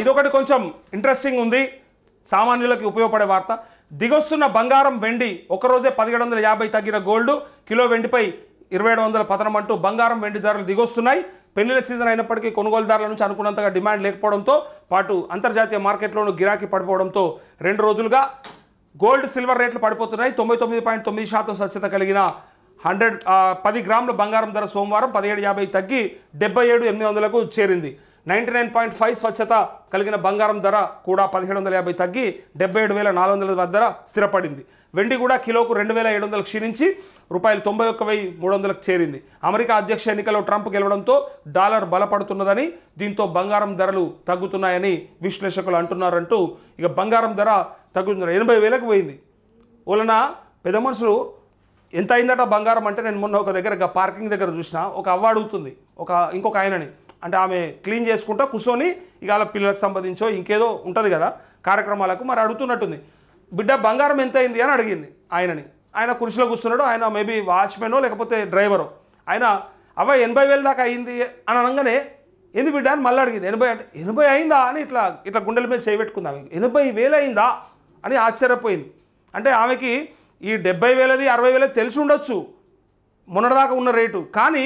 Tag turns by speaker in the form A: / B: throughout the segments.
A: ఇదొకటి కొంచెం ఇంట్రెస్టింగ్ ఉంది, సామాన్యులకి ఉపయోగపడే వార్త. దిగొస్తున్న బంగారం వెండి ఒకరోజే 1750 తగ్గిన గోల్డ్, కిలో వెండిపై 2700 పతనం అంటూ బంగారం వెండి ధరలు దిగొస్తున్నాయి. పెళ్లిల సీజన్ అయినప్పటికీ కొనుగోలుదారుల నుంచి అనుకున్నంతగా డిమాండ్ లేకపోవడంతో పాటు అంతర్జాతీయ మార్కెట్లోనూ గిరాకీ పడిపోవడంతో 2 రోజులుగా గోల్డ్ సిల్వర్ రేట్లు పడిపోతున్నాయి. 99.9% స్వచ్ఛత కలిగిన 10 గ్రాముల బంగారం ధర సోమవారం 1750 తగ్గి 77,800కు చేరింది. 99.5 స్వచ్ఛత కలిగిన బంగారం ధర కూడా 1750 తగ్గి 77,400 వద్ద స్థిరపడింది. వెండి కూడా కిలోకు 2,700 క్షీణించి రూపాయలు 91,300కు చేరింది. అమెరికా అధ్యక్ష ఎన్నికల్లో ట్రంప్ గెలవడంతో డాలర్ బలపడుతున్నదని, దీంతో బంగారం ధరలు తగ్గుతున్నాయని విశ్లేషకులు అంటున్నారంటూ ఇక బంగారం ధర తగ్గుతుంది. 80,000కు పోయింది. వలన పెద్ద మనుషులు ఎంత అయిందట బంగారం అంటే, నేను మొన్న ఒక దగ్గర పార్కింగ్ దగ్గర చూసిన, ఒక అవ్వ అడుగుతుంది ఇంకొక ఆయనని, అంటే ఆమె క్లీన్ చేసుకుంటూ కూర్చొని ఇక వాళ్ళ పిల్లలకు సంబంధించో ఇంకేదో ఉంటుంది కదా కార్యక్రమాలకు, మరి అడుగుతున్నట్టుంది. బిడ్డ బంగారం ఎంత అయింది అని అడిగింది ఆయనని. ఆయన కుర్చీలో కూర్చున్నాడు, ఆయన మేబీ వాచ్మెనో లేకపోతే డ్రైవరో. ఆయన అవ్వ 80,000 దాకా అయింది అని అనగానే, ఏంది బిడ్డ అని మళ్ళీ అడిగింది. 80 అంటే 80 అయిందా అని ఇట్లా గుండెల మీద చేయబెట్టుకుంది. ఆమె 80,000 అయిందా అని ఆశ్చర్యపోయింది. అంటే ఆమెకి ఈ 70,000ది 60,000 తెలిసి ఉండొచ్చు మొన్నటిదాకా ఉన్న రేటు, కానీ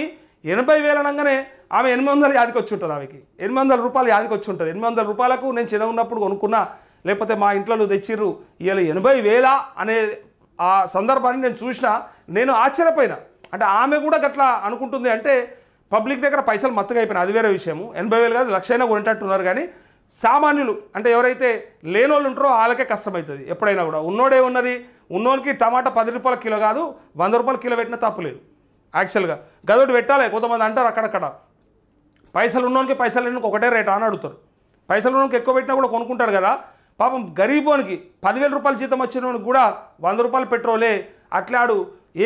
A: 80,000 అనగానే ఆమె 800 యాదికి వచ్చి ఉంటుంది. ఆమెకి 800 రూపాయలు యాదికి వచ్చి ఉంటుంది. 800 రూపాయలకు నేను చిన్న ఉన్నప్పుడు కొనుక్కున్నా, లేకపోతే మా ఇంట్లో తెచ్చిర్రు, ఇవాళ 80,000 అనే ఆ సందర్భాన్ని నేను చూసినా, నేను ఆశ్చర్యపోయినా. అంటే ఆమె కూడా గట్లా అనుకుంటుంది అంటే పబ్లిక్ దగ్గర పైసలు మత్తుగా అయిపోయినాయి, అది వేరే విషయము. 80,000 కాదు 1,00,000 అయినా కొనేటట్టున్నారు. కానీ సామాన్యులు అంటే ఎవరైతే లేనోళ్ళు ఉంటారో వాళ్ళకే కష్టమవుతుంది ఎప్పుడైనా కూడా. ఉన్నోడే ఉన్నది, ఉన్నోనికి టమాటా 10 రూపాయల కిలో కాదు 100 రూపాయల కిలో పెట్టినా తప్పులేదు. యాక్చువల్గా గదోటి పెట్టాలి. కొంతమంది అంటారు అక్కడక్కడ పైసలు ఉన్నోనికి పైసలు లేనికి ఒకటే రేట్ అని అడుగుతారు. పైసలు ఉన్నోనికి ఎక్కువ పెట్టినా కూడా కొనుక్కుంటాడు కదా. పాపం గరీబోనికి 10,000 రూపాయల జీతం వచ్చినోనికి కూడా 100 రూపాయల పెట్రోలే. అట్లాడు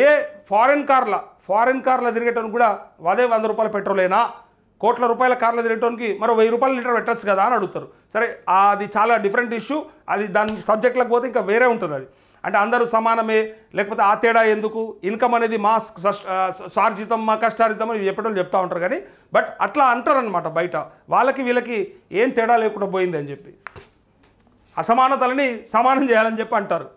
A: ఏ ఫారెన్ కార్ల తిరిగేటోనికి కూడా అదే 100 రూపాయల పెట్రోలేనా, కోట్ల రూపాయల కార్లు తిరగటానికి మరో 1000 రూపాయల లీటర్ పెట్టచ్చు కదా అని అడుగుతారు. సరే, అది చాలా డిఫరెంట్ ఇష్యూ, అది దాని సబ్జెక్ట్లకు పోతే ఇంకా వేరే ఉంటుంది. అది అంటే అందరూ సమానమే, లేకపోతే ఆ తేడా ఎందుకు, ఇన్కమ్ అనేది మా స్వార్జితం మా కష్టార్జితం అని చెప్పడం చెప్తూ ఉంటారు. కానీ బట్ అట్లా అంటారనమాట బయట, వాళ్ళకి వీళ్ళకి ఏం తేడా లేకుండా పోయింది అని చెప్పి, అసమానతలని సమానం చేయాలని చెప్పి అంటారు.